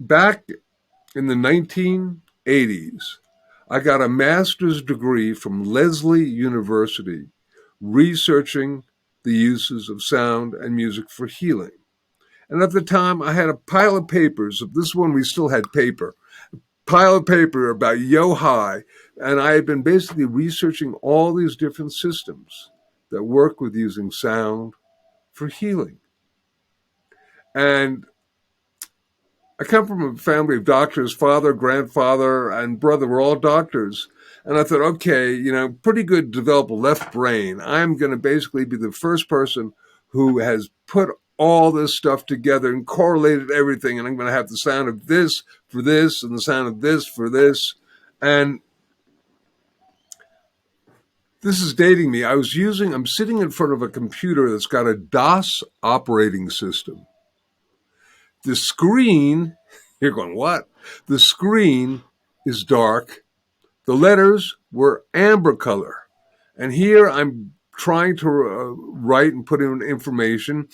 Back in the 1980s, I got a master's degree from Lesley University researching the uses of sound and music for healing. And at the time, I had a pile of papers. This one, we still had paper. Pile of paper about Yohai. And I had been basically researching all these different systems that work with using sound for healing. And I come from a family of doctors. Father, grandfather, and brother were all doctors. And I thought, okay, pretty good to develop a left brain. I'm going to basically be the first person who has put all this stuff together and correlated everything. And I'm going to have the sound of this for this and the sound of this for this. And this is dating me. I'm sitting in front of a computer that's got a DOS operating system. The screen, you're going, what? The screen is dark. The letters were amber color. And here I'm trying to write and put in information.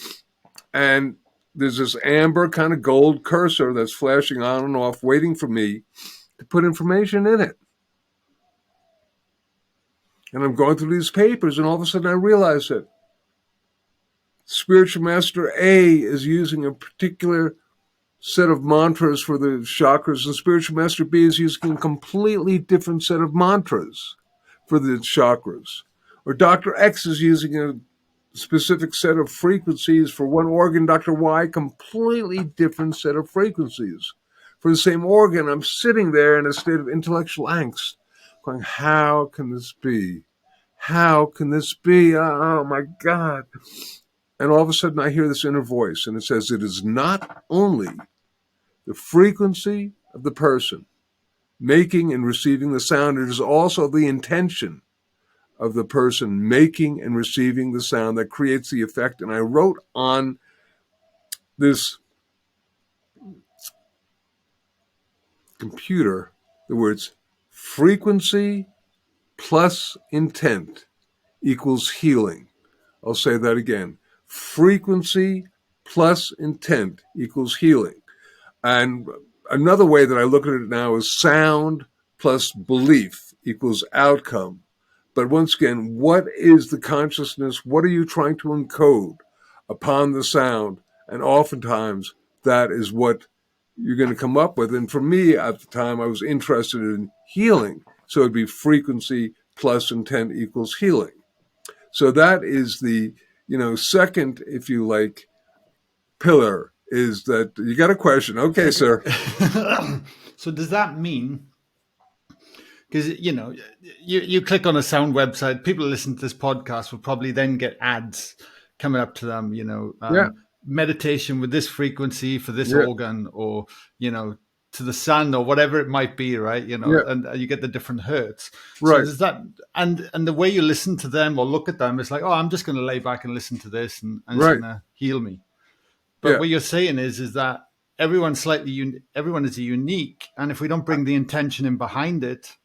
And there's this amber kind of gold cursor that's flashing on and off, waiting for me to put information in it. And I'm going through these papers, and all of a sudden I realize that Spiritual Master A is using a particular set of mantras for the chakras, and Spiritual Master B is using a completely different set of mantras for the chakras. Or Dr. X is using a specific set of frequencies for one organ. Dr. Y, completely different set of frequencies for the same organ. I'm sitting there in a state of intellectual angst, going, how can this be? How can this be? Oh my God. And all of a sudden I hear this inner voice, and it says, it is not only the frequency of the person making and receiving the sound, it is also the intention of the person making and receiving the sound that creates the effect. And I wrote on this computer the words frequency plus intent equals healing. I'll say that again. Frequency plus intent equals healing. And another way that I look at it now is sound plus belief equals outcome. But once again, what is the consciousness? What are you trying to encode upon the sound? And oftentimes that is what you're going to come up with. And for me at the time, I was interested in healing. So it'd be frequency plus intent equals healing. So that is the, second, if you like, pillar, is that you got a question. Okay, sir. So does that mean, because, you click on a sound website, people who listen to this podcast will probably then get ads coming up to them, meditation with this frequency for this organ, or, to the sun, or whatever it might be, right? And you get the different hertz. Right. So does that, and the way you listen to them or look at them, it's like, oh, I'm just going to lay back and listen to this, and it's going to heal me. But what you're saying is that everyone's everyone is unique, and if we don't bring the intention in behind it.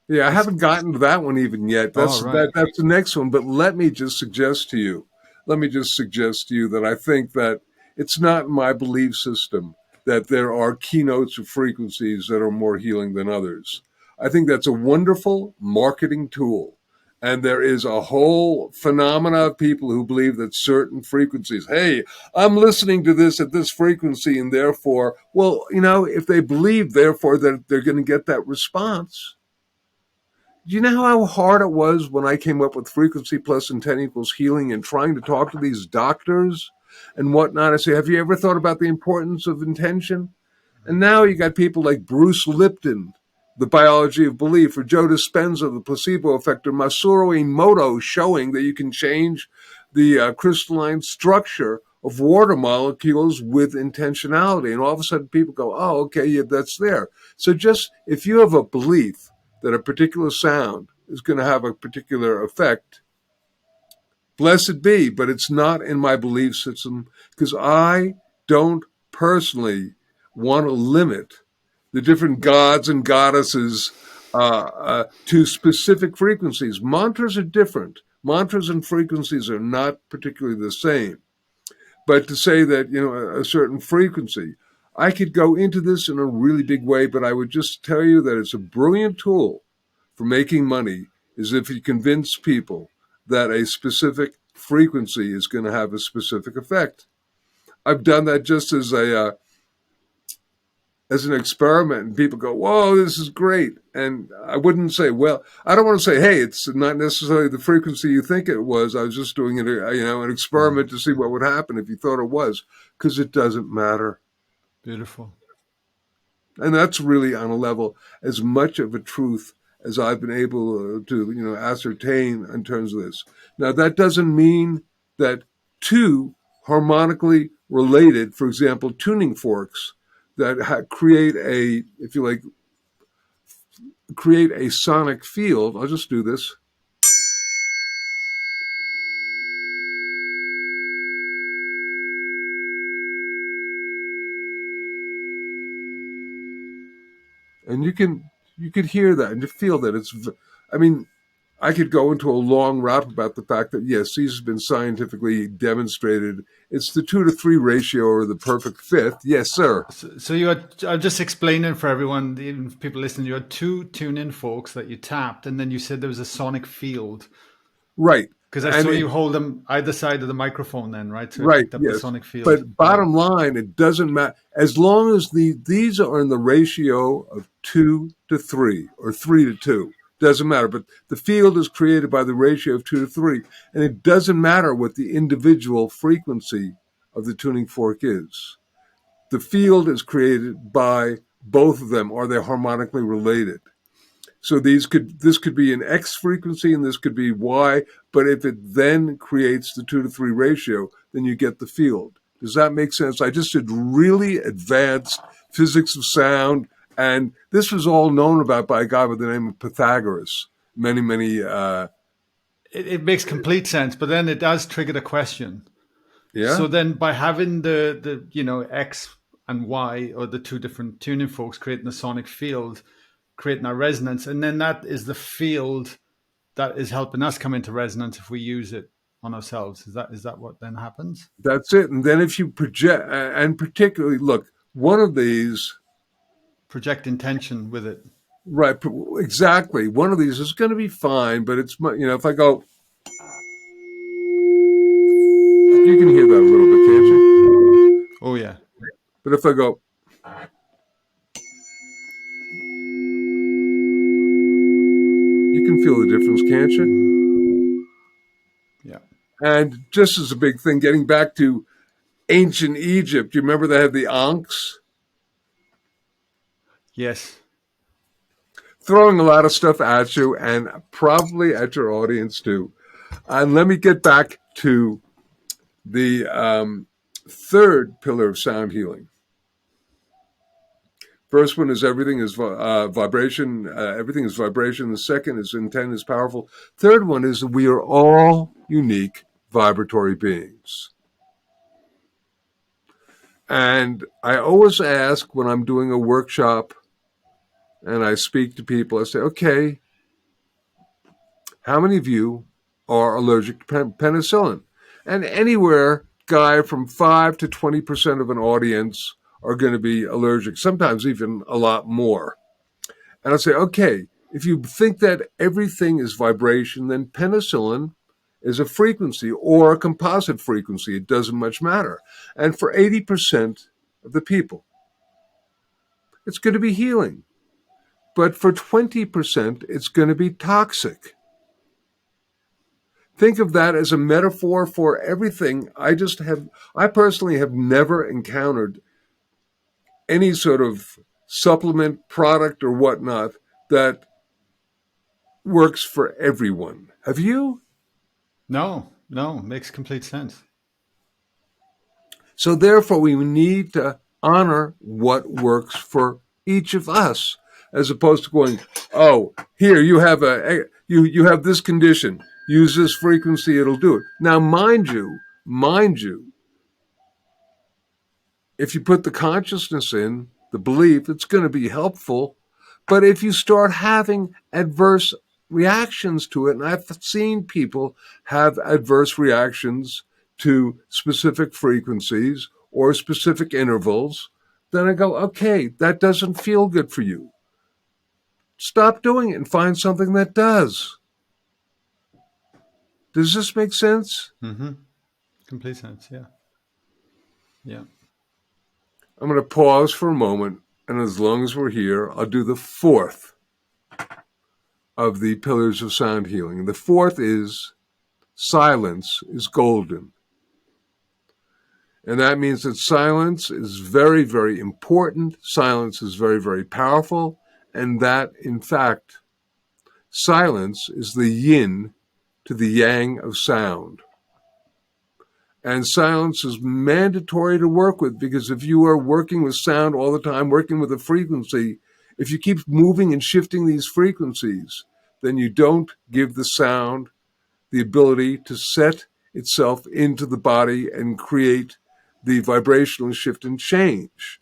Yeah, I haven't gotten to that one even yet. That's the next one. But let me just suggest to you that I think that it's not in my belief system that there are keynotes of frequencies that are more healing than others. I think that's a wonderful marketing tool. And there is a whole phenomena of people who believe that certain frequencies, hey, I'm listening to this at this frequency, and therefore, if they believe, therefore, that they're going to get that response. Do you know how hard it was when I came up with frequency plus intent equals healing and trying to talk to these doctors and whatnot? I say, have you ever thought about the importance of intention? And now you got people like Bruce Lipton, The Biology of Belief, or Joe Dispenza, The Placebo Effect, or Masaru Emoto, showing that you can change the crystalline structure of water molecules with intentionality. And all of a sudden people go, oh, okay, yeah, that's there. So just if you have a belief that a particular sound is going to have a particular effect, blessed be, but it's not in my belief system, because I don't personally want to limit the different gods and goddesses to specific frequencies. Mantras are different. Mantras and frequencies are not particularly the same. But to say that, a certain frequency, I could go into this in a really big way, but I would just tell you that it's a brilliant tool for making money is if you convince people that a specific frequency is going to have a specific effect. I've done that just as an experiment, and people go, "Whoa, this is great!" And I wouldn't say, "Well, I don't want to say, hey, it's not necessarily the frequency you think it was. I was just doing it, an experiment to see what would happen if you thought it was," because it doesn't matter. Beautiful. And that's really on a level as much of a truth as I've been able to, ascertain in terms of this. Now, that doesn't mean that two harmonically related, for example, tuning forks that create a, if you like, create a sonic field. I'll just do this. And you could hear that and you feel that I mean, I could go into a long rap about the fact that, yes, these have been scientifically demonstrated. It's the 2-to-3 ratio or the perfect fifth. Yes, sir. So you had, I'm just explaining for everyone, even people listening, you had two tune-in forks that you tapped, and then you said there was a sonic field. Right. Because I saw you hold them either side of the microphone then, right? So it Right, picked up the yes. sonic field. But bottom line, it doesn't matter. As long as these are in the ratio of 2-to-3 or 3-to-2, doesn't matter. But the field is created by the ratio of 2-to-3. And it doesn't matter what the individual frequency of the tuning fork is. The field is created by both of them, or they're harmonically related. So this could be an X frequency and this could be Y, but if it then creates the 2-to-3 ratio, then you get the field. Does that make sense? I just did really advanced physics of sound, and this was all known about by a guy by the name of Pythagoras. Many. It makes complete sense, but then it does trigger the question. Yeah. So then by having the X and Y, or the two different tuning forks creating the sonic field, creating our resonance, and then that is the field that is helping us come into resonance if we use it on ourselves. Is that what then happens? That's it. And then if you project, and particularly, look, one of these, project intention with it. right, exactly. One of these is going to be fine, but it's, if I go, you can hear that a little bit, can't you? Oh, yeah. But if I go, you can feel the difference, can't you? Yeah. And just as a big thing, getting back to ancient Egypt, you remember they had the ankhs? Yes. Throwing a lot of stuff at you and probably at your audience too. And let me get back to the third pillar of sound healing. First one is everything is vibration. Everything is vibration. The second is intent is powerful. Third one is we are all unique vibratory beings. And I always ask when I'm doing a workshop and I speak to people, I say, okay, how many of you are allergic to penicillin? And anywhere, guy, from 5 to 20% of an audience are going to be allergic, sometimes even a lot more. And I say, okay, if you think that everything is vibration, then penicillin is a frequency or a composite frequency. It doesn't much matter. And for 80% of the people, it's going to be healing. But for 20%, it's going to be toxic. Think of that as a metaphor for everything. I personally have never encountered any sort of supplement, product, or whatnot that works for everyone. Have you? No, makes complete sense. So therefore, we need to honor what works for each of us, as opposed to going, oh, here you have you have this condition. Use this frequency, it'll do it. Now, mind you, if you put the consciousness in, the belief, it's going to be helpful. But if you start having adverse reactions to it, and I've seen people have adverse reactions to specific frequencies or specific intervals, then I go, okay, that doesn't feel good for you. Stop doing it and find something that does. Does this make sense? Mm-hmm. Complete sense. Yeah. Yeah. I'm going to pause for a moment, and as long as we're here, I'll do the fourth of the pillars of sound healing. The fourth is silence is golden. And that means that silence is very, very important. Silence is very, very powerful. And that, in fact, silence is the yin to the yang of sound. And silence is mandatory to work with, because if you are working with sound all the time, working with a frequency, if you keep moving and shifting these frequencies, then you don't give the sound the ability to set itself into the body and create the vibrational shift and change.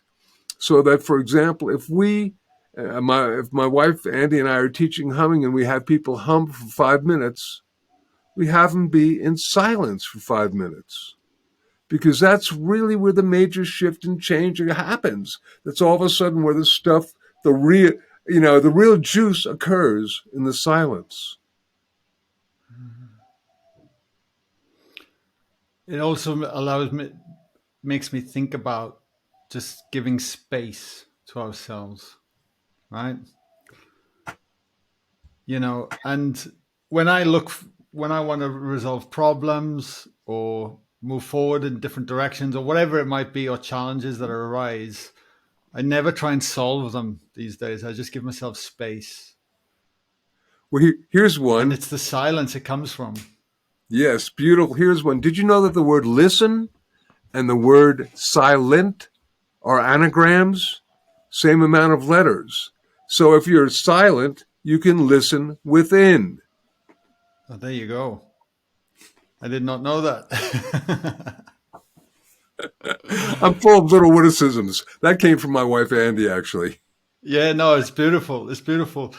So that, for example, if my wife Andy and I are teaching humming and we have people hum for 5 minutes, we have them be in silence for 5 minutes, because that's really where the major shift and change happens. That's all of a sudden where the real juice occurs in the silence. It also makes me think about just giving space to ourselves, right? And when I want to resolve problems or move forward in different directions or whatever it might be, or challenges that arise, I never try and solve them these days. I just give myself space. Well, here's one. And it's the silence it comes from. Yes, beautiful. Here's one. Did you know that the word listen and the word silent are anagrams? Same amount of letters. So if you're silent, you can listen within. Oh, there you go. I did not know that. I'm full of little witticisms. That came from my wife, Andy, actually. Yeah, no, it's beautiful. It's beautiful.